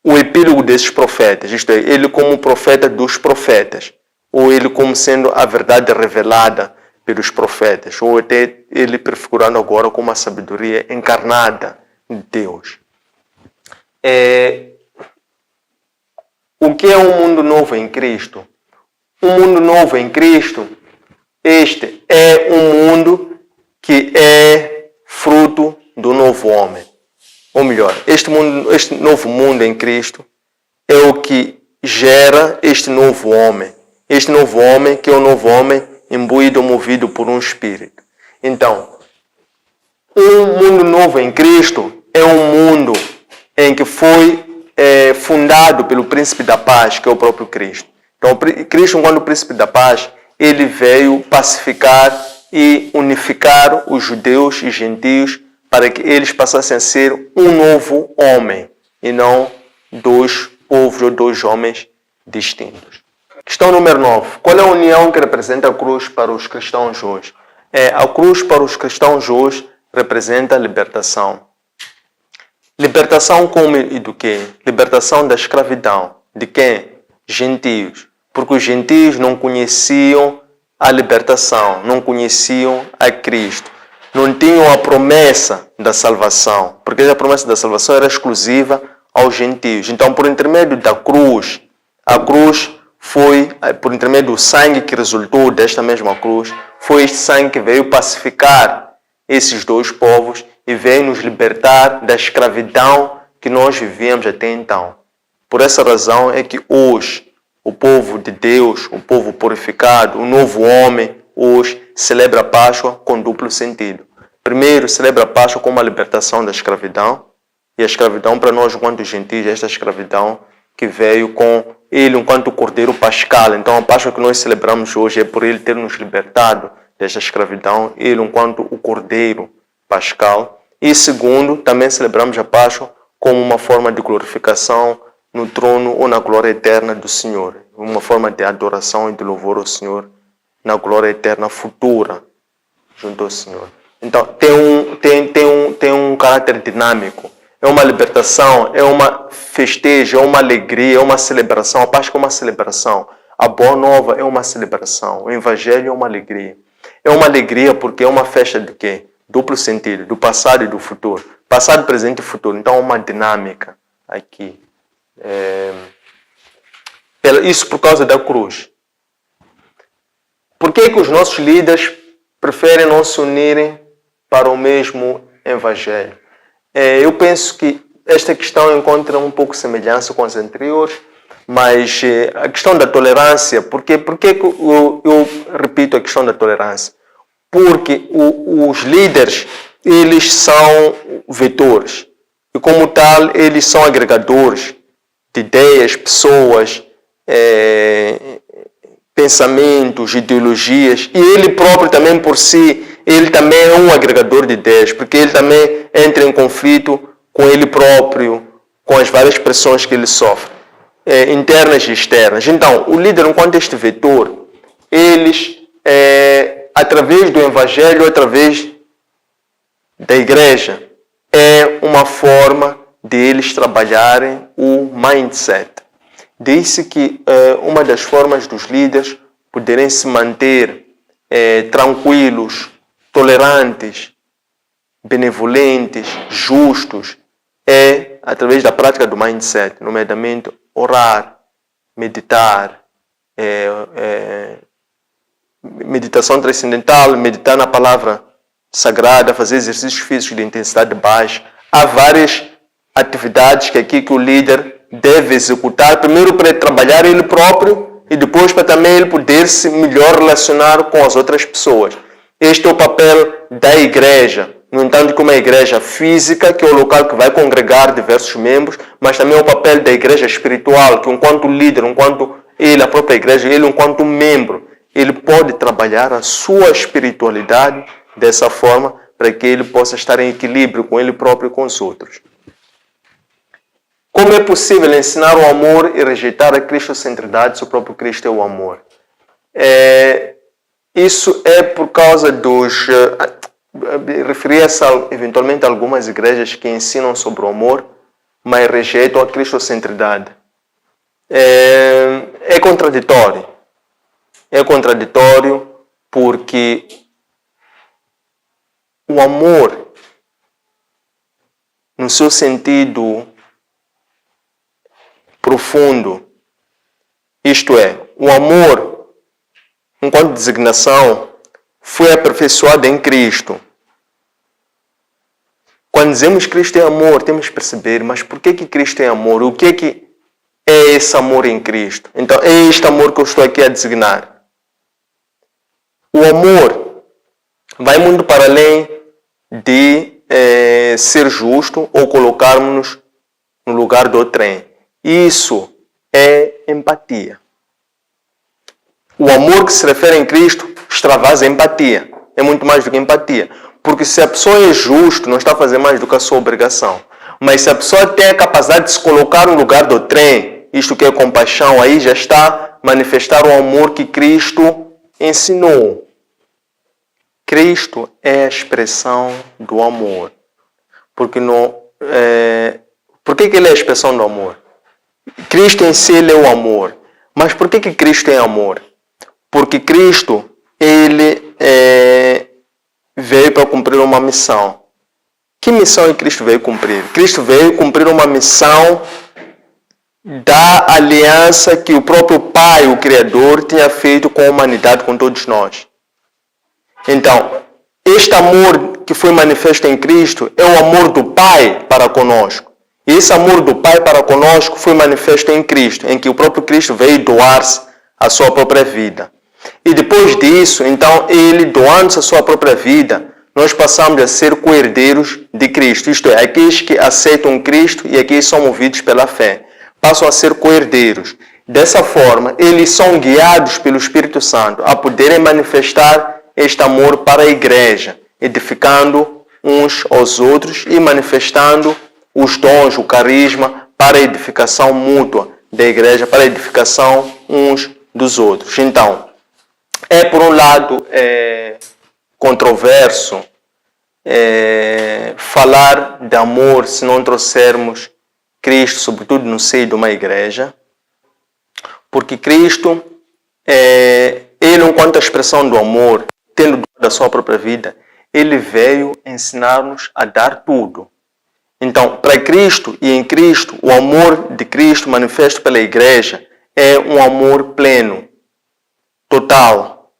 o epílogo desses profetas, isto é, ele como o profeta dos profetas, ou ele como sendo a verdade revelada pelos profetas, ou até ele prefigurando agora como a sabedoria encarnada de Deus. O que é um mundo novo em Cristo? Um mundo novo em Cristo, este é um mundo que é fruto do novo homem. Ou melhor, este novo mundo em Cristo é o que gera este novo homem. Este novo homem que é um novo homem imbuído, movido por um espírito. Então, um mundo novo em Cristo é um mundo em que foi fundado pelo príncipe da paz, que é o próprio Cristo. Então, Cristo, enquanto príncipe da paz, ele veio pacificar e unificar os judeus e gentios para que eles passassem a ser um novo homem e não dois povos ou dois homens distintos. Questão número 9. Qual é a união que representa a cruz para os cristãos hoje? A cruz para os cristãos hoje representa a libertação. Libertação como e do quê? Libertação da escravidão. De quem? Gentios. Porque os gentios não conheciam a libertação, não conheciam a Cristo. Não tinham a promessa da salvação, porque a promessa da salvação era exclusiva aos gentios. Então, por intermédio da cruz, a cruz foi, por intermédio do sangue que resultou desta mesma cruz, foi este sangue que veio pacificar esses dois povos e veio nos libertar da escravidão que nós vivíamos até então. Por essa razão é que hoje o povo de Deus, o povo purificado, o novo homem, hoje celebra a Páscoa com duplo sentido. Primeiro, celebra a Páscoa como a libertação da escravidão, e a escravidão para nós, enquanto gentios, esta escravidão que veio com ele enquanto Cordeiro Pascal. Então, a Páscoa que nós celebramos hoje é por ele ter nos libertado desta escravidão, ele enquanto o Cordeiro Pascal. E segundo, também celebramos a Páscoa como uma forma de glorificação no trono ou na glória eterna do Senhor, uma forma de adoração e de louvor ao Senhor na glória eterna futura junto ao Senhor. Então, tem um caráter dinâmico. É uma libertação, é uma festejo, é uma alegria, é uma celebração. A Páscoa é uma celebração. A Boa Nova é uma celebração. O Evangelho é uma alegria. É uma alegria porque é uma festa de quê? Duplo sentido, do passado e do futuro. Passado, presente e futuro. Então, é uma dinâmica aqui. Isso por causa da cruz. Por que os nossos líderes preferem não se unirem para o mesmo Evangelho? Eu penso que esta questão encontra um pouco semelhança com as anteriores, mas a questão da tolerância, por que eu repito a questão da tolerância? Porque os líderes, eles são vetores, e como tal, eles são agregadores de ideias, pessoas, pensamentos, ideologias, e ele próprio também por si, ele também é um agregador de ideias, porque ele também entra em conflito com ele próprio, com as várias pressões que ele sofre, internas e externas. Então, o líder, enquanto este vetor, eles, através do Evangelho, através da igreja, é uma forma de eles trabalharem o mindset. Disse que uma das formas dos líderes poderem se manter tranquilos, tolerantes, benevolentes, justos, é através da prática do mindset, nomeadamente orar, meditar, meditação transcendental, meditar na palavra sagrada, fazer exercícios físicos de intensidade baixa. Há várias atividades que o líder deve executar, primeiro para trabalhar ele próprio e depois para também ele poder se melhor relacionar com as outras pessoas. Este é o papel da igreja, No entanto, que uma igreja física, que é o local que vai congregar diversos membros, mas também o papel da igreja espiritual, que enquanto líder, enquanto ele, a própria igreja, ele enquanto membro, ele pode trabalhar a sua espiritualidade dessa forma para que ele possa estar em equilíbrio com ele próprio e com os outros. Como é possível ensinar o amor e rejeitar a cristocentridade se o próprio Cristo é o amor? Isso é por causa dos... Referia-se eventualmente a algumas igrejas que ensinam sobre o amor, mas rejeitam a cristocentridade. É contraditório. É contraditório porque o amor, no seu sentido profundo, isto é, o amor, enquanto designação, foi aperfeiçoado em Cristo. Quando dizemos Cristo é amor, temos que perceber, mas por que Cristo é amor? O que é esse amor em Cristo? Então, é este amor que eu estou aqui a designar. O amor vai muito para além de ser justo ou colocarmos-nos no lugar do outrem. Isso é empatia. O amor que se refere em Cristo extravasa a empatia. É muito mais do que empatia. Porque se a pessoa é justa, não está a fazer mais do que a sua obrigação. Mas se a pessoa tem a capacidade de se colocar no lugar do trem, isto que é compaixão, aí já está a manifestar o amor que Cristo ensinou. Cristo é a expressão do amor. Porque por que ele é a expressão do amor? Cristo em si ele é o amor. Mas por que Cristo é amor? Porque Cristo, ele veio para cumprir uma missão. Que missão é Cristo veio cumprir? Cristo veio cumprir uma missão da aliança que o próprio Pai, o Criador, tinha feito com a humanidade, com todos nós. Então, este amor que foi manifesto em Cristo é o amor do Pai para conosco. E esse amor do Pai para conosco foi manifesto em Cristo, em que o próprio Cristo veio doar-se a sua própria vida. E depois disso, então, ele doando-se a sua própria vida, nós passamos a ser co-herdeiros de Cristo. Isto é, aqueles que aceitam Cristo e aqueles que são movidos pela fé, passam a ser co-herdeiros. Dessa forma, eles são guiados pelo Espírito Santo a poderem manifestar este amor para a igreja, edificando uns aos outros e manifestando os dons, o carisma para a edificação mútua da igreja, para a edificação uns dos outros. Então, é por um lado controverso falar de amor se não trouxermos Cristo, sobretudo no seio de uma igreja, porque Cristo, ele enquanto a expressão do amor, tendo da sua própria vida, ele veio ensinar-nos a dar tudo. Então, para Cristo e em Cristo, o amor de Cristo manifesto pela igreja é um amor pleno, total,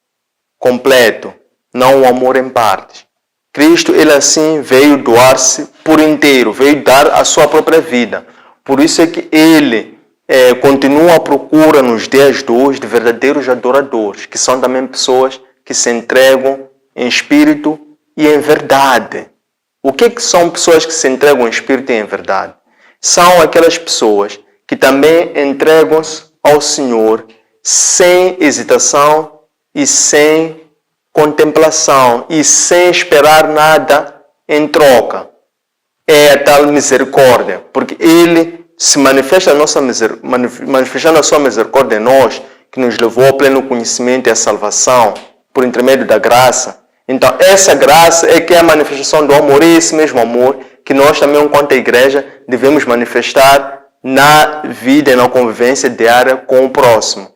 completo, não um amor em partes. Cristo, ele assim veio doar-se por inteiro, veio dar a sua própria vida. Por isso é que ele continua à procura nos dias de hoje de verdadeiros adoradores, que são também pessoas que se entregam em espírito e em verdade. O que são pessoas que se entregam em espírito e em verdade? São aquelas pessoas que também entregam-se ao Senhor sem hesitação e sem contemplação e sem esperar nada em troca. É a tal misericórdia, porque Ele se manifesta manifestando a sua misericórdia em nós, que nos levou ao pleno conhecimento e à salvação por intermédio da graça. Então, essa graça é que é a manifestação do amor, e esse mesmo amor que nós também, enquanto a igreja, devemos manifestar na vida e na convivência diária com o próximo,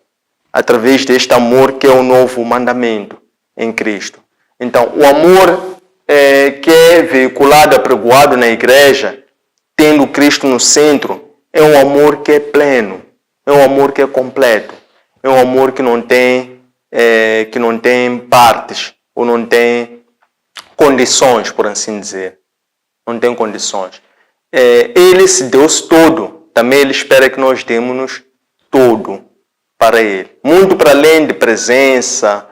através deste amor que é o novo mandamento em Cristo. Então, o amor que é veiculado, apregoado na igreja, tendo Cristo no centro, é um amor que é pleno, é um amor que é completo, é um amor que não tem partes, ou não tem condições, por assim dizer. Não tem condições. Ele se deu-se todo, também ele espera que nós demos-nos todo para ele. Muito para além de presença,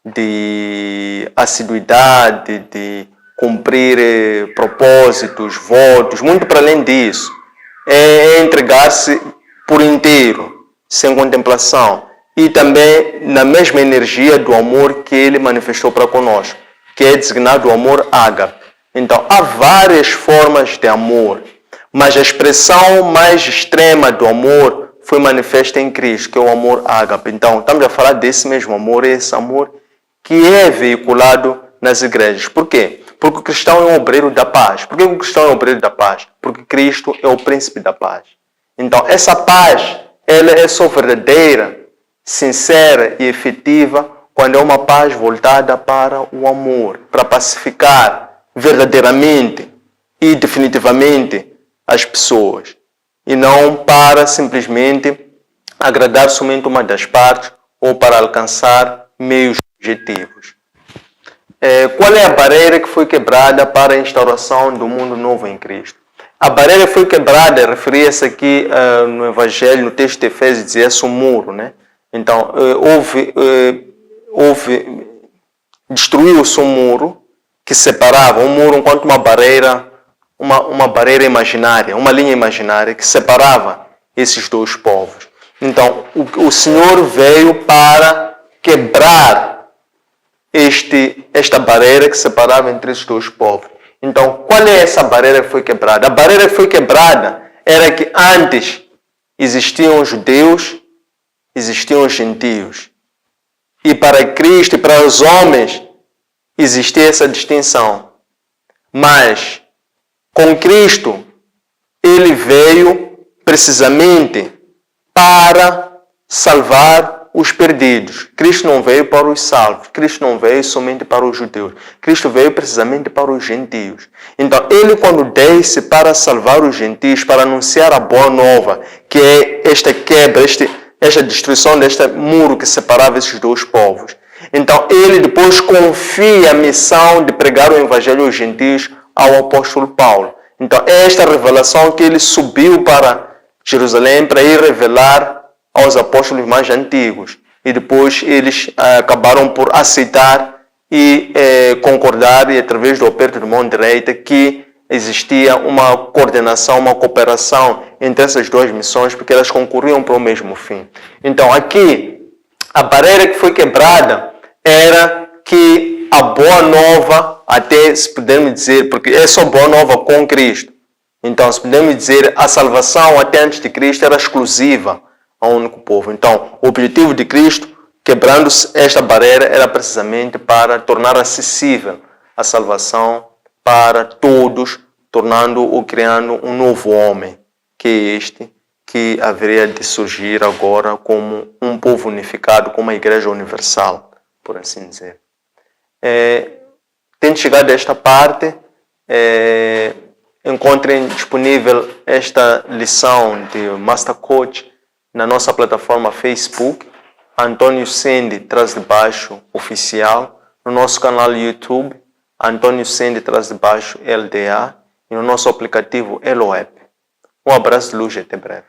de assiduidade, de cumprir propósitos, votos, muito para além disso. É entregar-se por inteiro, sem contemplação. E também na mesma energia do amor que ele manifestou para conosco, que é designado o amor ágape. Então, há várias formas de amor, mas a expressão mais extrema do amor foi manifesta em Cristo, que é o amor ágape. Então, estamos a falar desse mesmo amor, esse amor que é veiculado nas igrejas. Por quê? Porque o cristão é um obreiro da paz. Por que o cristão é um obreiro da paz? Porque Cristo é o príncipe da paz. Então, essa paz, ela é só verdadeira, sincera e efetiva quando é uma paz voltada para o amor, para pacificar verdadeiramente e definitivamente as pessoas, e não para simplesmente agradar somente uma das partes ou para alcançar meios objetivos. Qual é a barreira que foi quebrada para a instauração do mundo novo em Cristo? A barreira foi quebrada, referia-se aqui no Evangelho, no texto de Efésios, dizia-se um muro, né? Então, destruiu-se um muro que separava, um muro enquanto uma barreira imaginária, uma linha imaginária que separava esses dois povos. Então, o Senhor veio para quebrar esta barreira que separava entre esses dois povos. Então, qual é essa barreira que foi quebrada? A barreira que foi quebrada era que antes existiam judeus, existiam gentios. E para Cristo e para os homens existia essa distinção. Mas, com Cristo, ele veio precisamente para salvar os perdidos. Cristo não veio para os salvos. Cristo não veio somente para os judeus. Cristo veio precisamente para os gentios. Então, ele quando desce para salvar os gentios, para anunciar a boa nova, que é esta quebra, esta destruição deste muro que separava esses dois povos. Então, ele depois confia a missão de pregar o evangelho aos gentios ao apóstolo Paulo. Então, é esta revelação que ele subiu para Jerusalém para ir revelar aos apóstolos mais antigos. E depois eles acabaram por aceitar e concordar, e através do aperto de mão direita, que existia uma coordenação, uma cooperação entre essas duas missões, porque elas concorriam para o mesmo fim. Então, aqui, a barreira que foi quebrada era que a boa nova, até se pudermos dizer, porque é só boa nova com Cristo. Então, se pudermos dizer, a salvação até antes de Cristo era exclusiva a um único povo. Então, o objetivo de Cristo, quebrando-se esta barreira, era precisamente para tornar acessível a salvação para todos, tornando ou criando um novo homem, que é este que haveria de surgir agora como um povo unificado, como uma igreja universal, por assim dizer. Tendo chegado a esta parte, encontrem disponível esta lição de Master Coach na nossa plataforma Facebook, Antônio Sendi traz de baixo oficial, no nosso canal YouTube, Antônio Sendi traz de baixo LDA, e no nosso aplicativo Eloapp. Um abraço de luz e até breve.